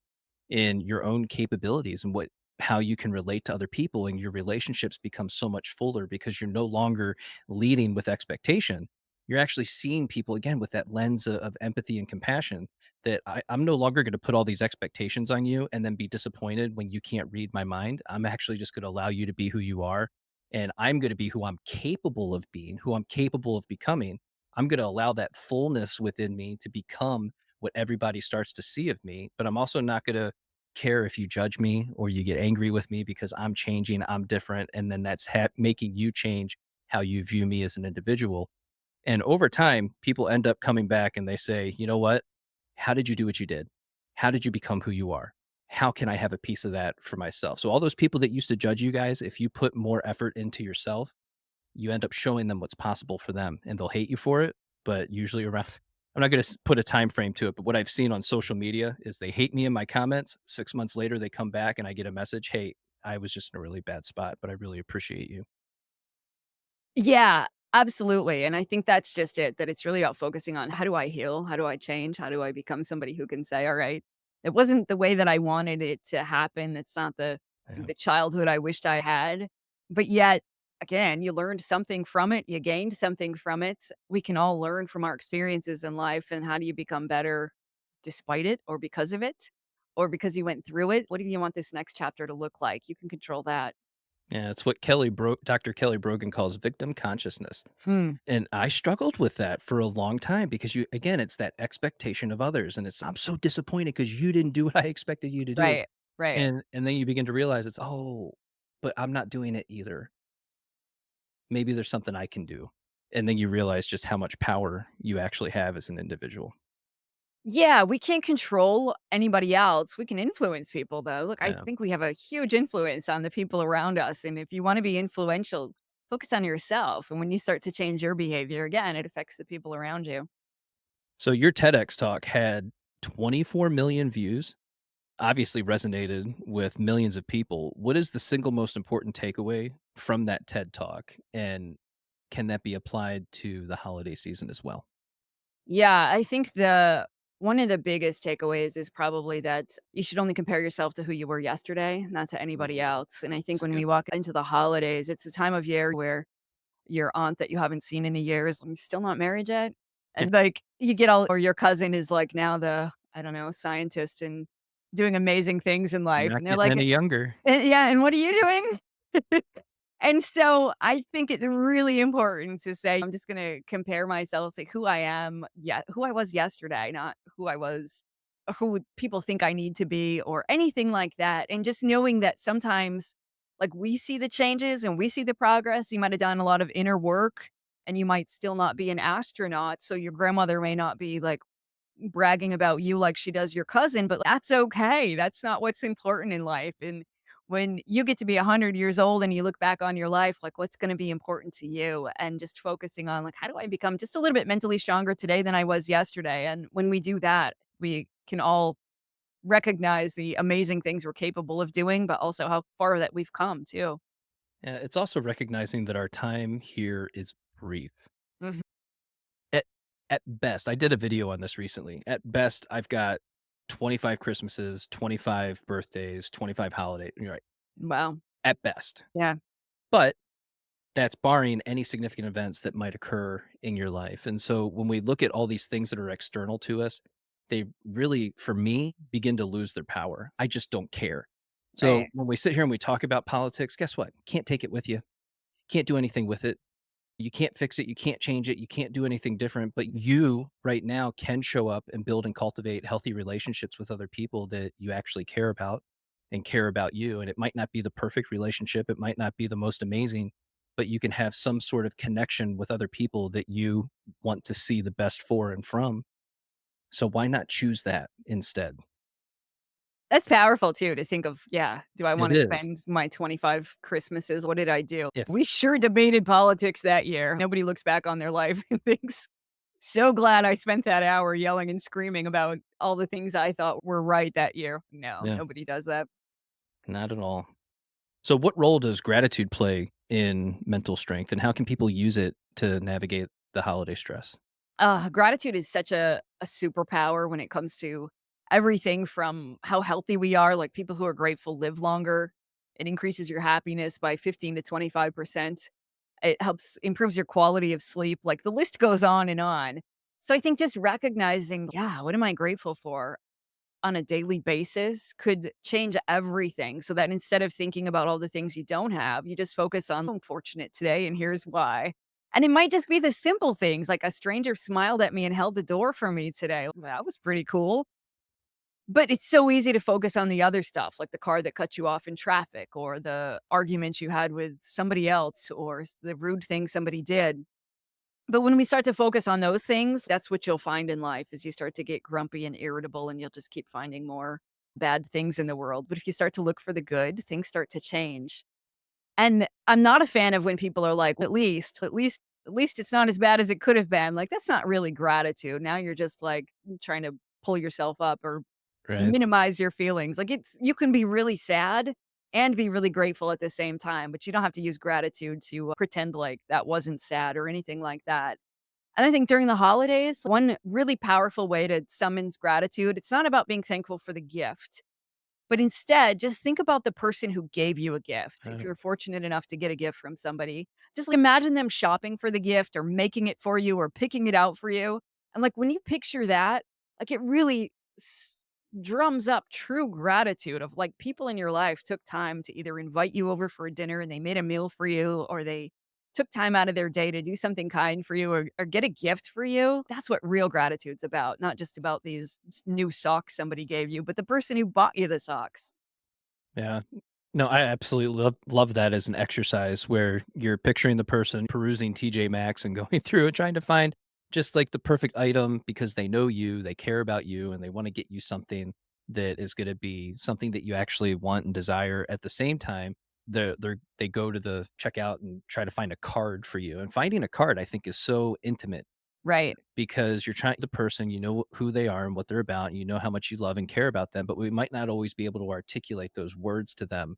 Speaker 1: in your own capabilities and what how you can relate to other people, and your relationships become so much fuller because you're no longer leading with expectation. You're actually seeing people again with that lens of empathy and compassion, that I'm no longer going to put all these expectations on you and then be disappointed when you can't read my mind. I'm actually just going to allow you to be who you are, and I'm going to be who I'm capable of being, who I'm capable of becoming. I'm going to allow that fullness within me to become what everybody starts to see of me. But I'm also not going to care if you judge me or you get angry with me because I'm changing, I'm different. And then that's making you change how you view me as an individual. And over time, people end up coming back and they say, you know what? How did you do what you did? How did you become who you are? How can I have a piece of that for myself? So, all those people that used to judge you guys, if you put more effort into yourself, you end up showing them what's possible for them, and they'll hate you for it. But usually around, I'm not going to put a time frame to it, but what I've seen on social media is they hate me in my comments. 6 months later, they come back and I get a message, hey, I was just in a really bad spot, but I really appreciate you.
Speaker 2: Yeah, absolutely, and I think that's just it, that it's really about focusing on how do I heal? How do I change? How do I become somebody who can say, "All right, it wasn't the way that I wanted it to happen. It's not
Speaker 1: Yeah.
Speaker 2: the childhood I wished I had." But yet, again, you learned something from it, you gained something from it. We can all learn from our experiences in life, and how do you become better despite it or because of it? Or because you went through it? What do you want this next chapter to look like? You can control that.
Speaker 1: Yeah, it's what Dr. Kelly Brogan calls victim consciousness.
Speaker 2: Hmm.
Speaker 1: And I struggled with that for a long time because you again, it's that expectation of others, and it's I'm so disappointed because you didn't do what I expected you to do.
Speaker 2: Right, right.
Speaker 1: And then you begin to realize it's, oh, but I'm not doing it either. Maybe there's something I can do. And then you realize just how much power you actually have as an individual.
Speaker 2: Yeah, we can't control anybody else. We can influence people though. Look, I
Speaker 1: Yeah.
Speaker 2: think we have a huge influence on the people around us. And if you want to be influential, focus on yourself. And when you start to change your behavior, again, it affects the people around you.
Speaker 1: So your TEDx talk had 24 million views, obviously resonated with millions of people. What is the single most important takeaway from that TED talk? And can that be applied to the holiday season as well?
Speaker 2: Yeah, I think the one of the biggest takeaways is probably that you should only compare yourself to who you were yesterday, not to anybody
Speaker 1: Ooh,
Speaker 2: else. And I think
Speaker 1: that's a
Speaker 2: when we
Speaker 1: good one.
Speaker 2: walk into the holidays, it's a time of year where your aunt that you haven't seen in a year is like, still not married yet?
Speaker 1: Yeah.
Speaker 2: And, like, you get all or your cousin is, like, now the, I don't know, scientist and doing amazing things in life,
Speaker 1: Not
Speaker 2: and they're
Speaker 1: getting
Speaker 2: like,
Speaker 1: any younger.
Speaker 2: Yeah, and what are you doing?" And so, I think it's really important to say, "I'm just gonna compare myself to who I am, yeah, who I was yesterday, not who I was who people think I need to be," or anything like that, and just knowing that sometimes, like, we see the changes and we see the progress. You might have done a lot of inner work, and you might still not be an astronaut, so your grandmother may not be, like, bragging about you like she does your cousin, but that's okay. That's not what's important in life. And when you get to be 100 years old and you look back on your life, like what's going to be important to you, and just focusing on like, how do I become just a little bit mentally stronger today than I was yesterday? And when we do that, we can all recognize the amazing things we're capable of doing, but also how far that we've come too.
Speaker 1: It's also recognizing that our time here is brief.
Speaker 2: Mhm.
Speaker 1: At at best, I did a video on this recently. At best, I've got 25 Christmases, 25 birthdays, 25 holiday, you're right,
Speaker 2: Wow.
Speaker 1: at best.
Speaker 2: Yeah.
Speaker 1: But that's barring any significant events that might occur in your life. And so when we look at all these things that are external to us, they really, for me, begin to lose their power. I just don't care. So
Speaker 2: Right.
Speaker 1: when we sit here and we talk about politics, guess what? Can't take it with you. Can't do anything with it. You can't fix it, you can't change it, you can't do anything different, but you right now can show up and build and cultivate healthy relationships with other people that you actually care about and care about you. And it might not be the perfect relationship, it might not be the most amazing, but you can have some sort of connection with other people that you want to see the best for and from. So why not choose that instead?
Speaker 2: That's powerful too to think of, yeah, do I
Speaker 1: It
Speaker 2: wanna
Speaker 1: is.
Speaker 2: spend my 25 Christmases? What did I do?
Speaker 1: If
Speaker 2: We sure debated politics that year. Nobody looks back on their life and thinks, "So glad I spent that hour yelling and screaming about all the things I thought were right that year." No,
Speaker 1: yeah,
Speaker 2: nobody does that.
Speaker 1: not at all. So what role does gratitude play in mental strength, and how can people use it to navigate the holiday stress?
Speaker 2: Gratitude is such a superpower when it comes to everything from how healthy we are, like, people who are grateful live longer. It increases your happiness by 15 to 25%. It helps improves your quality of sleep, like, the list goes on and on. So I think just recognizing, yeah, what am I grateful for on a daily basis could change everything, so that instead of thinking about all the things you don't have, you just focus on, "I'm fortunate today, and here's why." And it might just be the simple things, like a stranger smiled at me and held the door for me today. That was pretty cool. But it's so easy to focus on the other stuff, like the car that cut you off in traffic or the argument you had with somebody else or the rude thing somebody did. But when we start to focus on those things, that's what you'll find in life is you start to get grumpy and irritable and you'll just keep finding more bad things in the world. But if you start to look for the good, things start to change. And I'm not a fan of when people are like, at least it's not as bad as it could have been. Like, that's not really gratitude. Now you're just like trying to pull yourself up or
Speaker 1: Right.
Speaker 2: minimize your feelings. Like, you can be really sad and be really grateful at the same time, but you don't have to use gratitude to pretend like that wasn't sad or anything like that. And I think during the holidays, one really powerful way to summons gratitude, it's not about being thankful for the gift. But instead, just think about the person who gave you a gift. If
Speaker 1: Right.
Speaker 2: you're fortunate enough to get a gift from somebody, just imagine them shopping for the gift or making it for you or picking it out for you. And like when you picture that, like it really drums up true gratitude of like people in your life took time to either invite you over for a dinner and they made a meal for you or they took time out of their day to do something kind for you or get a gift for you. That's what real gratitude's about, not just about these new socks somebody gave you, but the person who bought you the socks.
Speaker 1: Yeah. No, I absolutely love that as an exercise where you're picturing the person perusing TJ Maxx and going through it, trying to find just like the perfect item because they know you, they care about you, and they want to get you something that is going to be something that you actually want and desire. At the same time, they go to the checkout and try to find a card for you. And finding a card, I think, is so intimate
Speaker 2: Right.
Speaker 1: because you're trying the person, you know who they are and what they're about, and you know how much you love and care about them, but we might not always be able to articulate those words to them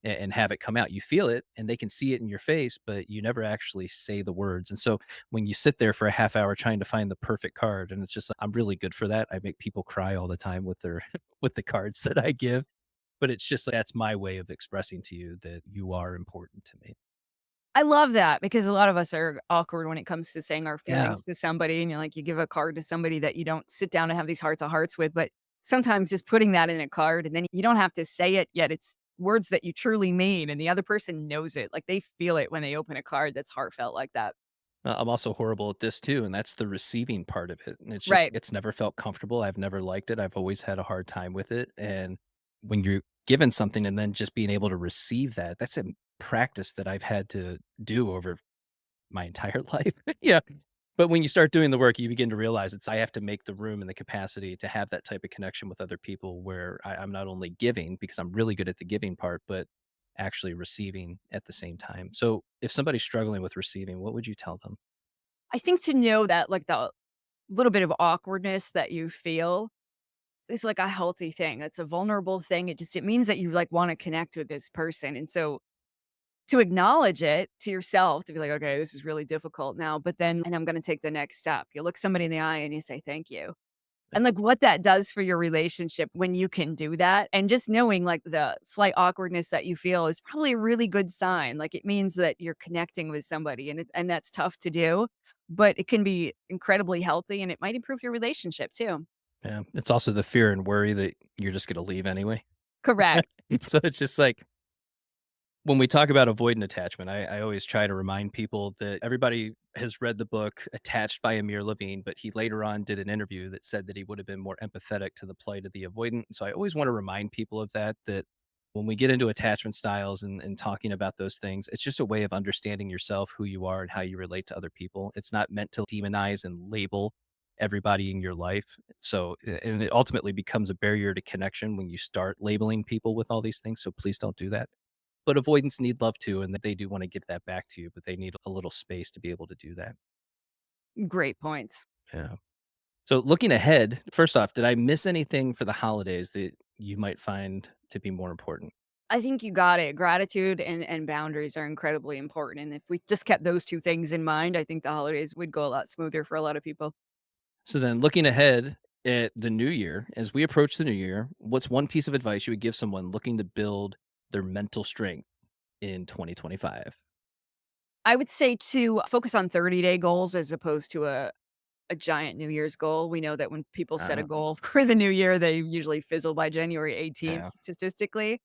Speaker 1: and have it come out. You feel it and they can see it in your face, but you never actually say the words. And so when you sit there for a half hour trying to find the perfect card, and it's just like, I'm really good for that. I make people cry all the time with their with the cards that I give. But it's just like that's my way of expressing to you that you are important to me.
Speaker 2: I love that because a lot of us are awkward when it comes to saying our
Speaker 1: Yeah.
Speaker 2: feelings to somebody, and you're like, you give a card to somebody that you don't sit down and have these heart to hearts with, but sometimes just putting that in a card and then you don't have to say it yet. It's words that you truly mean, and the other person knows it. Like they feel it when they open a card that's heartfelt like that.
Speaker 1: I'm also horrible at this too, and that's the receiving part of it. And it's just
Speaker 2: Right.
Speaker 1: it's never felt comfortable. I've never liked it. I've always had a hard time with it. And when you're given something and then just being able to receive that, that's a practice that I've had to do over my entire life. Yeah. But when you start doing the work, you begin to realize it's I have to make the room and the capacity to have that type of connection with other people where I'm not only giving because I'm really good at the giving part, but actually receiving at the same time. So if somebody's struggling with receiving, what would you tell them?
Speaker 2: I think to know that like the little bit of awkwardness that you feel is like a healthy thing. It's a vulnerable thing. It means that you like want to connect with this person. And so to acknowledge it to yourself, to be like, "Okay, this is really difficult now, but then and I'm gonna take the next step." You look somebody in the eye and you say, "Thank you." And, like, what that does for your relationship when you can do that, and just knowing, like, the slight awkwardness that you feel is probably a really good sign, like, it means that you're connecting with somebody, and that's tough to do, but it can be incredibly healthy, and it might improve your relationship too.
Speaker 1: Yeah, it's also the fear and worry that you're just gonna leave anyway.
Speaker 2: Correct.
Speaker 1: So it's just like when we talk about avoidant attachment, I always try to remind people that everybody has read the book Attached by Amir Levine, but he later on did an interview that said that he would have been more empathetic to the plight of the avoidant. So I always want to remind people of that, that when we get into attachment styles and talking about those things, it's just a way of understanding yourself, who you are, and how you relate to other people. It's not meant to demonize and label everybody in your life. So, and it ultimately becomes a barrier to connection when you start labeling people with all these things. So please don't do that. But avoidance need love too, and they do want to give that back to you, but they need a little space to be able to do that.
Speaker 2: Great points.
Speaker 1: Yeah. So looking ahead, first off, did I miss anything for the holidays that you might find to be more important?
Speaker 2: I think you got it. Gratitude and boundaries are incredibly important, and if we just kept those 2 things in mind, I think the holidays would go a lot smoother for a lot of people.
Speaker 1: So then looking ahead at the new year, as we approach the new year, what's one piece of advice you would give someone looking to build their mental strength in 2025?
Speaker 2: I would say to focus on 30-day goals as opposed to a giant New Year's goal. We know that when people set a
Speaker 1: Uh,
Speaker 2: goal for the new year, they usually fizzle by January 18th
Speaker 1: yeah.
Speaker 2: statistically.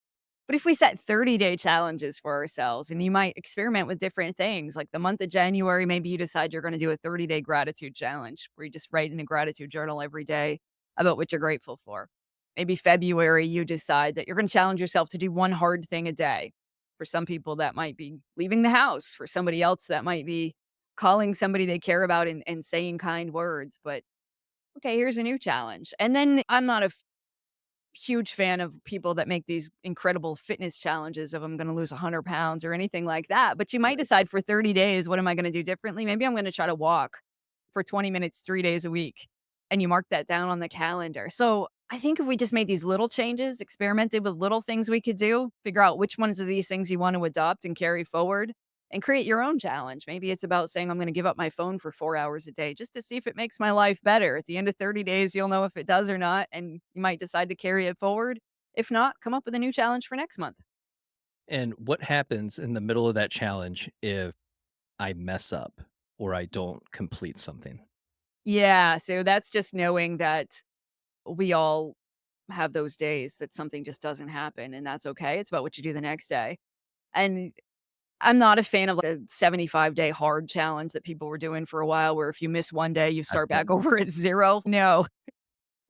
Speaker 2: But if we set 30-day challenges for ourselves and you might experiment with different things, like the month of January, maybe you decide you're going to do a 30-day gratitude challenge where you just write in a gratitude journal every day about what you're grateful for. Maybe February, you decide that you're going to challenge yourself to do one hard thing a day. For some people, that might be leaving the house. For somebody else, that might be calling somebody they care about and saying kind words. But okay, here's a new challenge. And then I'm not a huge fan of people that make these incredible fitness challenges of I'm going to lose 100 pounds or anything like that. But you might
Speaker 1: Right.
Speaker 2: decide for 30 days, what am I going to do differently? Maybe I'm going to try to walk for 20 minutes, 3 days a week. And you mark that down on the calendar. So I think if we just made these little changes, experimented with little things we could do, figure out which ones of these things you want to adopt and carry forward and create your own challenge. Maybe it's about saying, I'm going to give up my phone for 4 hours a day just to see if it makes my life better. At the end of 30 days, you'll know if it does or not. And you might decide to carry it forward. If not, come up with a new challenge for next month.
Speaker 1: And what happens in the middle of that challenge if I mess up or I don't complete something?
Speaker 2: Yeah. So that's just knowing that we all have those days that something just doesn't happen, and that's okay. It's about what you do the next day. And I'm not a fan of like, the 75-day hard challenge that people were doing for a while, where if you miss one day, you
Speaker 1: I've
Speaker 2: start back
Speaker 1: been
Speaker 2: over at 0. No.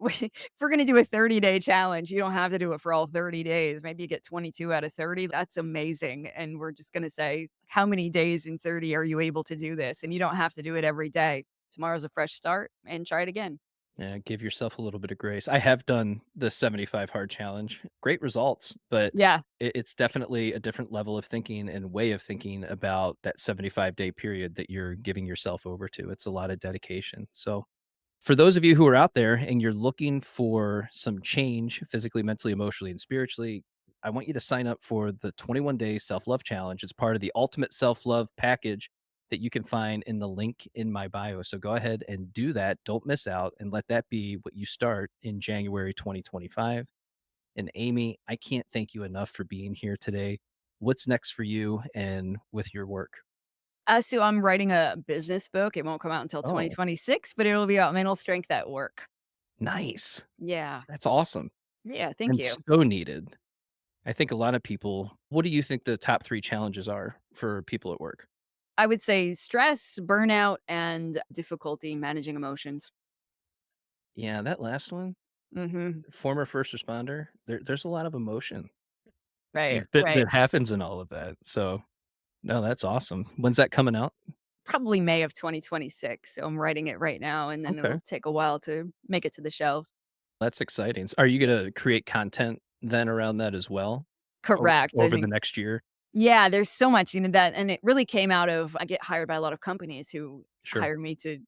Speaker 2: If we're gonna do a 30-day challenge, you don't have to do it for all 30 days. Maybe you get 22 out of 30. That's amazing. And we're just gonna say, how many days in 30 are you able to do this? And you don't have to do it every day. Tomorrow's a fresh start and try it again.
Speaker 1: Yeah, give yourself a little bit of grace. I have done the 75 hard challenge. Great results, but
Speaker 2: Yeah.
Speaker 1: it's definitely a different level of thinking and way of thinking about that 75-day period that you're giving yourself over to. It's a lot of dedication. So, for those of you who are out there and you're looking for some change physically, mentally, emotionally, and spiritually, I want you to sign up for the 21-day self-love challenge. It's part of the ultimate self-love package that you can find in the link in my bio. So go ahead and do that. Don't miss out and let that be what you start in January 2025. And Amy, I can't thank you enough for being here today. What's next for you and with your work?
Speaker 2: So I'm writing a business book. It won't come out until
Speaker 1: Oh,
Speaker 2: 2026, but it'll be about mental strength at work.
Speaker 1: nice.
Speaker 2: Yeah.
Speaker 1: That's awesome
Speaker 2: Yeah. Thank
Speaker 1: and
Speaker 2: you.
Speaker 1: so needed. I think a lot of people, what do you think the top 3 challenges are for people at work?
Speaker 2: I would say stress, burnout, and difficulty managing emotions.
Speaker 1: Yeah, that last one,
Speaker 2: Hmm.
Speaker 1: former first responder, there's a lot of emotion
Speaker 2: Right.
Speaker 1: that
Speaker 2: Right.
Speaker 1: happens in all of that. So, no, that's awesome. When's that coming out?
Speaker 2: Probably May of 2026. So I'm writing it right now, and then
Speaker 1: Okay,
Speaker 2: it'll take a while to make it to the shelves.
Speaker 1: that's exciting. Are you gonna create content then around that as well
Speaker 2: Correct. I
Speaker 1: over the
Speaker 2: think.
Speaker 1: next year?
Speaker 2: Yeah, there's so much, that and it really came out of I get hired by a lot of companies who
Speaker 1: Sure.
Speaker 2: hired me to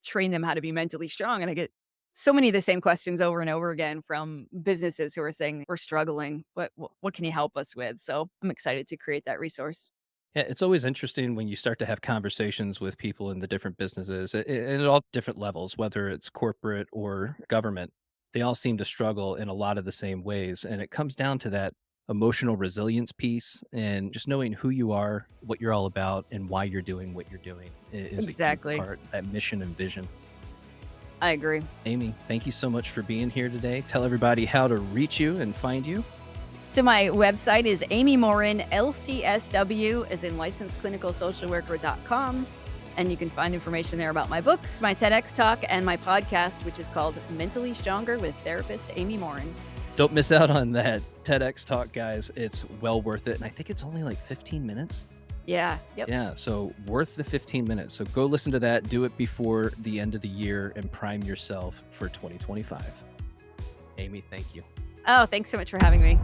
Speaker 2: train them how to be mentally strong, and I get so many of the same questions over and over again from businesses who are saying, "We're struggling. What can you help us with?" So, I'm excited to create that resource.
Speaker 1: Yeah, it's always interesting when you start to have conversations with people in the different businesses and at all different levels, whether it's corporate or government. They all seem to struggle in a lot of the same ways. And it comes down to that emotional resilience piece and just knowing who you are, what you're all about, and why you're doing what you're doing is a key
Speaker 2: Exactly.
Speaker 1: part, that mission and vision.
Speaker 2: I agree.
Speaker 1: Amy, thank you so much for being here today. Tell everybody how to reach you and find you.
Speaker 2: So my website is Amy Morin, LCSW, as in licensed clinical social worker.com. And you can find information there about my books, my TEDx talk, and my podcast, which is called Mentally Stronger with therapist Amy Morin.
Speaker 1: Don't miss out on that TEDx talk, guys. It's well worth it. And I think it's only like 15 minutes.
Speaker 2: Yeah. Yep.
Speaker 1: Yeah, so worth the 15 minutes. So go listen to that. Do it before the end of the year and prime yourself for 2025. Amy, thank you.
Speaker 2: Oh, thanks so much for having me.